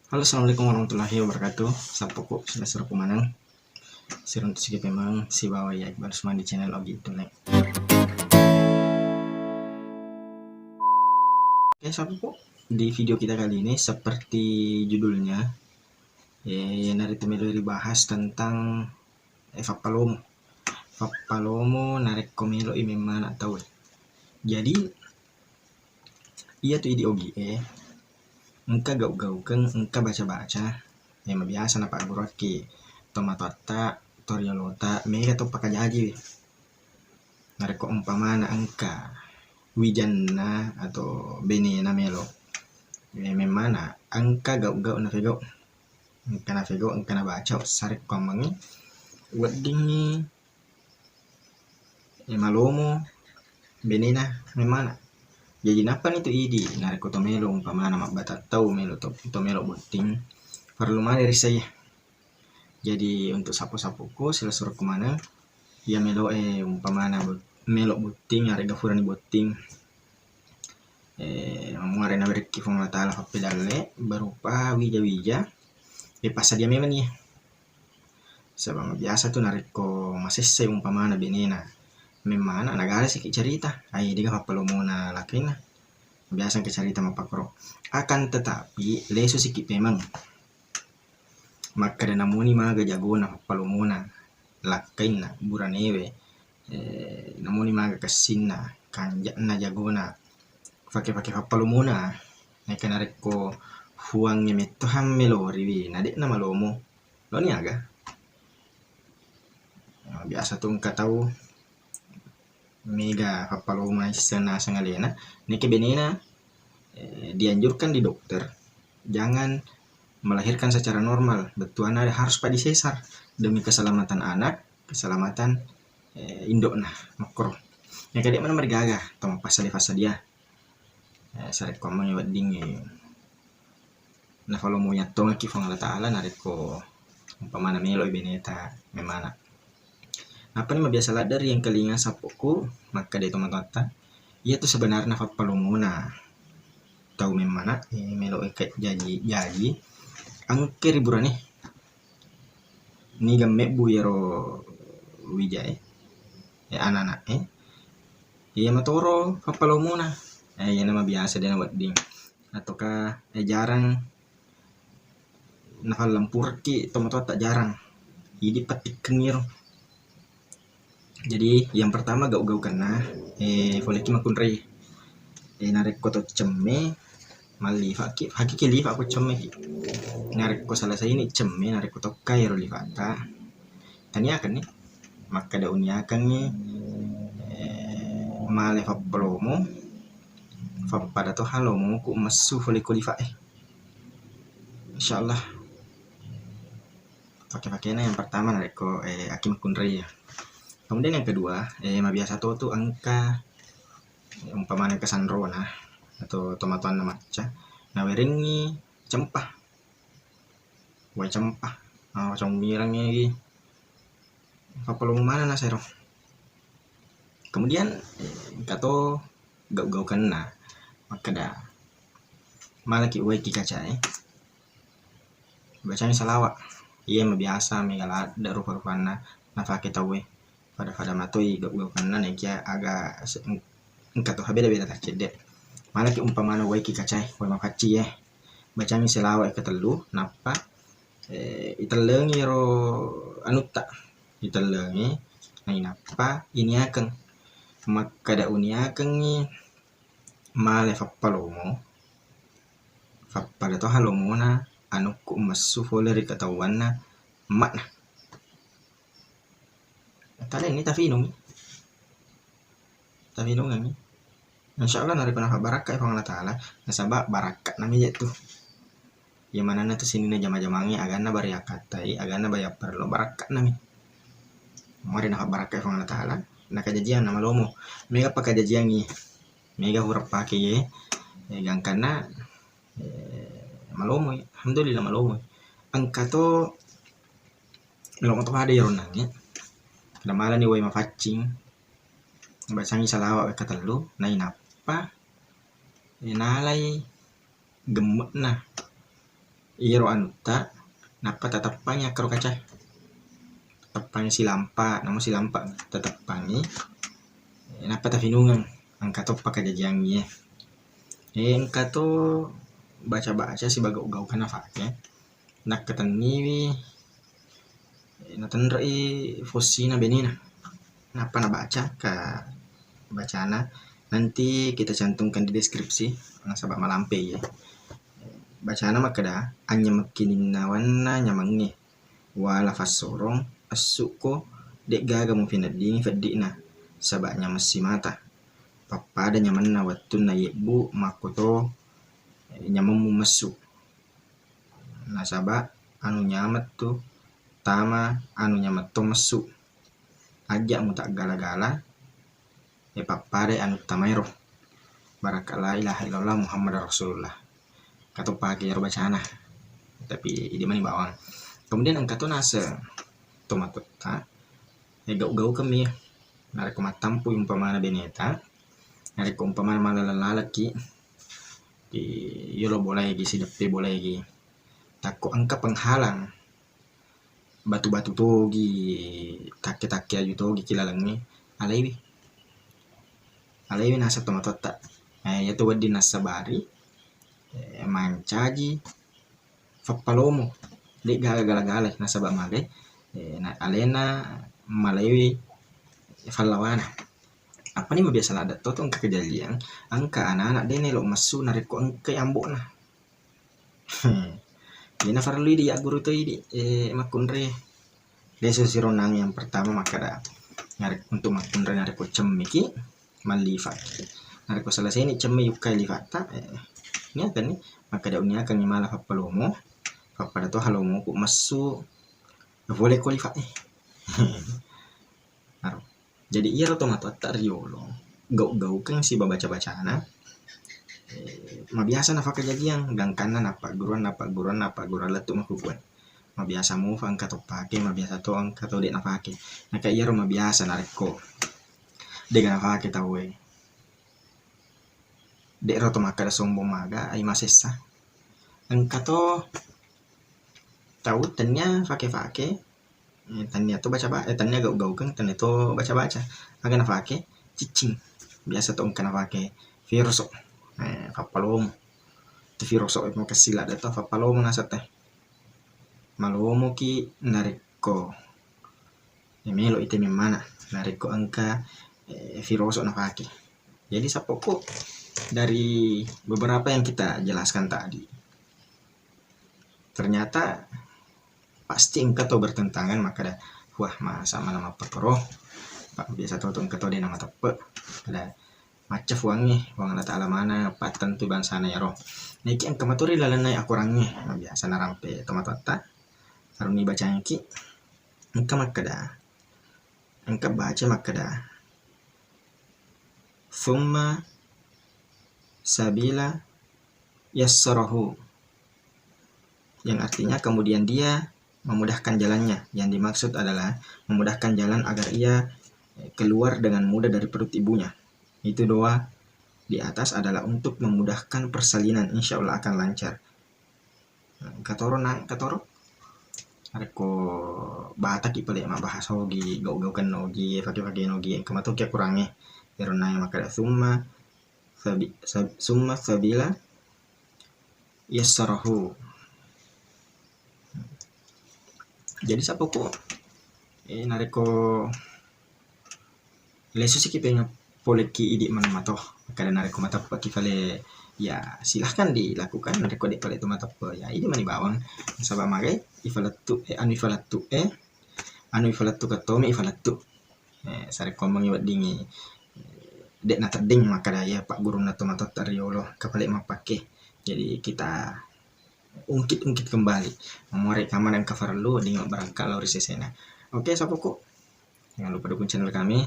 Halo, assalamualaikum warahmatullahi wabarakatuh. Sapoku sudah suruh kumanang. Sirun sigi memang si bawa ya Iqbal semua di channel Ogi Tulek. Oke, sapoku. Di video kita kali ini seperti judulnya, narito melori bahas tentang Fapalomo. Fapalomo narik komelo imeman atau jadi iya tuh ide Ogi engka gau-gau engka baca-baca yang biasa na pak gurot ki tomatota toriolota mega to pakajaji nareko umpama na engka wijanna atau benena melo memana engka gau-gau na fego engka na baca sarek komangi weddingi malomo benena memana jadi napa itu idi nareko to melo umpama na batatau melo to melo botting perlu mana dari saya. Jadi untuk sapu-sapuku sila suruh kemana ya melo umpama na melo botting harga furani botting mengare na berki fong latala pedale berupa wija-wija pas dia memang ya sebab biasa tuh nareko masesse umpama na benena memana nagara sih cerita ai dia kapalo muna lakin biasa ke cerita mapakro akan tetapi lesu sikit memang maka dan namuni maga jagona kapalo muna lakain na buranewe namuni maga kasinna kanja na jagona pakai kapalo muna naika nareko huang nyemeto hammelo riwi nadek na malomo lo ni aga biasa tuh engka tahu mega papaloma sana sangalena neke benena dianjurkan di dokter jangan melahirkan secara normal betul ada harus pada sesar demi keselamatan anak keselamatan induk nah makro yang kadek mana mergaga tong pasal fasa dia sarek komang wedding nah kalau mau nyatong ki fong Allah taala nareko umpama melo beneta memana apa nih biasa ladar yang kelinga sapuku maka dia teman-teman ia tuh sebenarnya fapalomuna tahu memana melo eket jadi angker riburan ni gamme bu yaro wijay anak-anak iya matoro fapalomuna ya nama biasa dia wedding ataukah jarang nafal lampur ki teman-teman tak jarang ini petik kengir. Jadi yang pertama gau-gau kena foleki makunrei narek koto cemme mali hakiki lifa aku cemme narek ko salah saya ini cemme narek koto kairo lifata tani akan nih maka daunnya akan nih male faplomo fapada to halomo ku masu foleko lifa insyaallah pakai-pakainya yang pertama narek ko aki makunrei ya. Kemudian yang kedua, biasa tuh angka umpamanya kesandro nah atau tomatuan na maca na weringi cempah way cempah macam mirangnya lagi papalong mana na sero kemudian kato gau-gau kena maka dah malaki way ki kaca bacanya salawat iya biasa megala da rupa-rupana na pakai tawe pada matoi gau karena nekia agak engka tuh beda-beda tak cedek mana ki umpamana wai ki kacai wai makaci bacami selawa ketelu napa itelengi ro anuta itelengi nai napa ini akan maka da uni akan ni male fappalomo fappada to halomo na anu ku masu foleri katawana mak nah tadi ini tafinung kami insyaallah nari panah baraka ifang Allah taala nasaba barakat namanya tuh yang mana na tuh sini na jama-jamangi agana bariakatai agana bayar perlu barakat nami mari nah baraka ifang Allah taala na kajajian nama lomo mega pakai kajajian ni mega huruf pakai gangkana malomo alhamdulillah malomo angka to malomo to ada ya ronangnya malah nih way mafacing bacangi salawa katelu nai napa nalai gemuk nah iro anuta napa tatappangi akaro kaca tappangi silampa namo silampa tatappangi napa tafinungan angka to pakajajangi engka to baca-baca si bagau-gau kana fake nak ketanniwi natanrai fossina benina napa na baca ka bacana nanti kita cantumkan di deskripsi nasaba malampe ya bacana makada anya makinin nawanna nyamangi wala fasorong asuko dek gaga mo finadini fadina sabanya masih mata papada nyamanna wattuna yebu makoto nyamamu masu nasaba anu nyamat tu tama anu nyamat to masu aja mu tak gala-gala papada anu tamairo barakala ilaha illallah Muhammad Rasulullah kato pagi ya bacana tapi ini mani bawang kemudian angka to nasa tomato ta gau-gau kami narik matampu umpamana beneta narik umpamana malalalaki di yolo boleh lagi si depe boleh lagi takut angka penghalang batu-batu togi take-take ayu togi kilalangi alaiwi nasa tomato ta ya to wadi nasabari mancaji fappalomo di gala-gala nasaba male na alena malawi fallawana apa nih biasa ada to tong kejadian angka anak-anak dene lo masu nariko angka ambo na dina farli di guru to idi makunre deso sironang yang pertama makada narik untuk makunre nariko cemmiki malifat nariko selesai ini cemme yukai lifata ini akan nih maka daunnya akan nyimala fappalomo fapada to halomo ku masu boleh kualifa jadi iya tomato tak riolo gau-gau kan si baca-bacana mabiasa nafa kejadian gangkana napa guruan letu makukuan mabiasa mu angka to pake mabiasa to angka to dek nafake nah kayak iya mabiasa nareko dengan nafake tawe dek roto maka da sombong maga ai masessa angka to tahu tanya fake tanya to baca tanya gau-gau kan tanya to baca agak nafake cicing biasa to angka nafake viruso papalomo tu viruso mo kasila dato papalomo nasa teh malomo ki nariko melo ite mana nariko angka viruso nafake jadi sapoko dari beberapa yang kita jelaskan tadi ternyata pasti engkau to bertentangan maka dah wah masa nama perkoro pak biasa to engkau to nama tepe ada macaf wangi wang Allah ta'ala mana patan tu bangsa na yaro naiki angka maturi lalanay aku rangi biasa narampe tomatota karuni baca ki engka makada engka baca makada thumma sabila yassarahu yang artinya kemudian dia memudahkan jalannya. Yang dimaksud adalah memudahkan jalan agar ia keluar dengan mudah dari perut ibunya. Itu doa di atas adalah untuk memudahkan persalinan, insya Allah akan lancar. Katoro areko bata ki pale ma bahasa hogi gau-gau kan nogi fake nogi kamato kia kurangi erona maka summa sabila yassarahu. Jadi sapoko nareko lesu sih pengen poleki idik manamato kada nareko mata paki vale ya silahkan dilakukan nareko dek pale itu mata ya ini mani bawang sabab magai ifalatu anu ifalatu katomi ifalatu sare komong iwat dingi dek na terding maka daya pak guru na tomato tariolo kapale mapake jadi kita ungkit kembali memori rekaman dan cover lu dengan berangkat lauri sesena. Oke sapoko jangan lupa dukung channel kami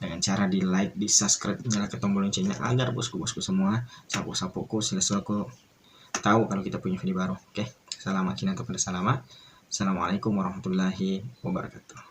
dengan cara di like, di subscribe, nyalakan tombol loncengnya agar bosku semua sapoko selesai tahu kalau kita punya video baru. Oke, selamat cinta kepada salamat. Assalamualaikum warahmatullahi wabarakatuh.